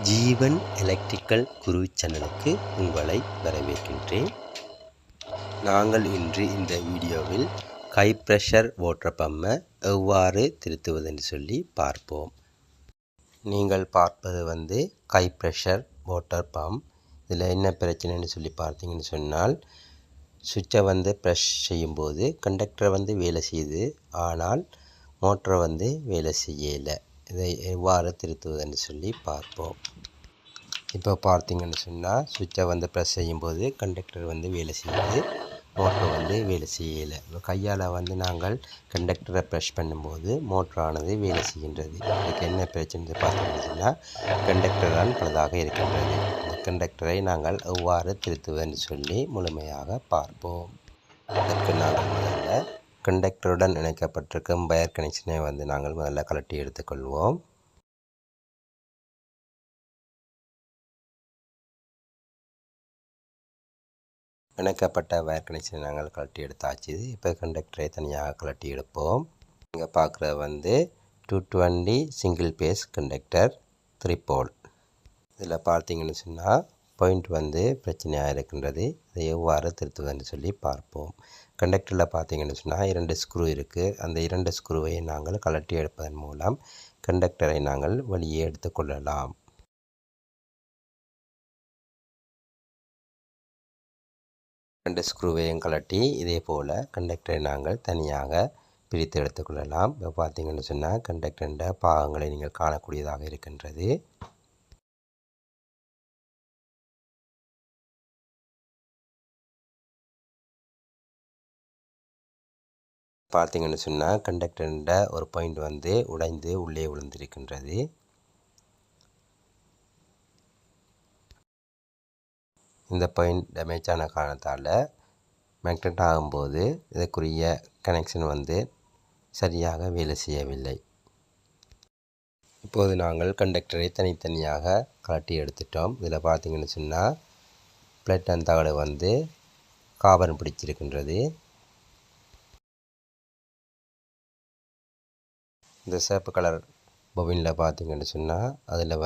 ஜீவன் electrical குரு சேனலுக்கு உங்களை வரவேற்கின்றேன். நாங்கள் இன்று இந்த வீடியோவில் ஹை ப்ரெஷர் வாட்டர் பம்பை எவ்வாறு திருத்துவது என்று சொல்லி பார்ப்போம். நீங்கள் பார்ப்பது ஹை ப்ரெஷர் வாட்டர் பம்ப். இதில் என்ன பிரச்சனைன்னு சொல்லி பார்த்தீங்கன்னு சொன்னால், சுவிட்சை ப்ரெஷ் செய்யும்போது கண்டக்டர் வேலை செய்யுது, ஆனால் மோட்டரை வேலை செய்யலை. இதை எவ்வாறு திருத்துவதுன்னு சொல்லி பார்ப்போம். இப்போ பார்த்தீங்கன்னு சொன்னால், சுவிட்சை ப்ரெஸ் செய்யும்போது கண்டக்டர் வேலை செய்யுது, மோட்ரு வேலை செய்யலை. இப்போ கையால் நாங்கள் கண்டக்டரை ப்ரெஷ் பண்ணும்போது மோட்டரானது வேலை செய்கின்றது. இதுக்கு என்ன பிரச்சனை பார்த்தீங்கன்னு சொன்னால், கண்டக்டர் தான் பழுதாக இருக்கின்றது. இந்த கண்டக்டரை நாங்கள் எவ்வாறு திருத்துவதுன்னு சொல்லி முழுமையாக பார்ப்போம். அதற்கு நாங்கள் முதல்ல கண்டக்டருடன் இணைக்கப்பட்டிருக்கும் வயர் கனெக்ஷனை நாங்கள் முதல்ல கழட்டி எடுத்துக்கொள்வோம். இணைக்கப்பட்ட வயர் கனெக்ஷனை நாங்கள் கழட்டி எடுத்தாச்சு. இப்போ கண்டக்டரை தனியாக கழட்டி எடுப்போம். இங்கே பார்க்குறது 220 சிங்கிள் பேஸ் கண்டக்டர் 3 போல். இதில் பார்த்தீங்கன்னு சொன்னால் பாயிண்ட் பிரச்சனையாக இருக்கின்றது. இதை எவ்வாறு திருத்துவதுன்னு சொல்லி பார்ப்போம். கண்டக்டரில் பார்த்தீங்கன்னு சொன்னால் 2 ஸ்க்ரூ இருக்குது. அந்த 2 ஸ்க்ரூவை நாங்கள் கழட்டி எடுப்பதன் மூலம் கண்டக்டரை நாங்கள் வெளியே எடுத்துக்கொள்ளலாம். ரெண்டு ஸ்க்ரூவையும் கழட்டி இதே போல் கண்டக்டரை நாங்கள் தனியாக பிரித்து எடுத்துக்கொள்ளலாம். இப்போ பார்த்தீங்கன்னு சொன்னால் கண்டக்டரின் பாகங்களை நீங்கள் காணக்கூடியதாக இருக்கின்றது. பார்த்தீங்கன்னு சொன்னால் கண்டக்டரின் ஒரு பாயிண்ட் உடைந்து உள்ளே விழுந்திருக்கின்றது. இந்த பாயிண்ட் டேமேஜ் ஆன காரணத்தால் மேக்னெட் ஆகும்போது இதற்குரிய கனெக்ஷன் சரியாக வேலை செய்யவில்லை. இப்போது நாங்கள் கண்டக்டரை தனித்தனியாக கழட்டி எடுத்துட்டோம். இதில் பார்த்தீங்கன்னு சொன்னால் பிளேட் அண்ட் தகடு காபன் பிடிச்சிருக்கின்றது. இந்த சேப்பு கலர் பொபினில் பார்த்தீங்கன்னு சொன்னால் அதில்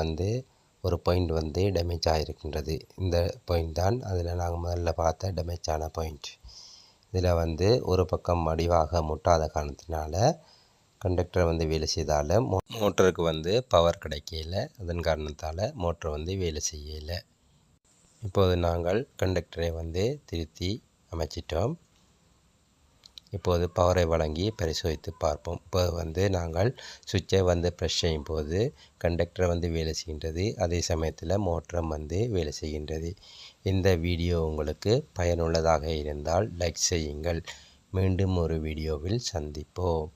ஒரு பாயிண்ட் டேமேஜ் ஆகிருக்கின்றது. இந்த பாயிண்ட் தான் அதில் நாங்கள் முதல்ல பார்த்த டேமேஜ் ஆன பாயிண்ட். இதில் ஒரு பக்கம் அடிவாக முட்டாத காரணத்தினால கண்டக்டர் வேலை செய்தால் மோட்டருக்கு பவர் கிடைக்கல. அதன் காரணத்தால் மோட்டர் வேலை செய்யலை. இப்போது நாங்கள் கண்டக்டரை திருத்தி அமைச்சிட்டோம். இப்போது பவரை வழங்கி பரிசோதித்து பார்ப்போம். இப்போ நாங்கள் சுவிட்சை ப்ரெஷ் செய்யும் போது கண்டக்டர் வேலை செய்கின்றது, அதே சமயத்தில் மோட்டரும் வேலை செய்கின்றது. இந்த வீடியோ உங்களுக்கு பயனுள்ளதாக இருந்தால் லைக் செய்யுங்கள். மீண்டும் ஒரு வீடியோவில் சந்திப்போம்.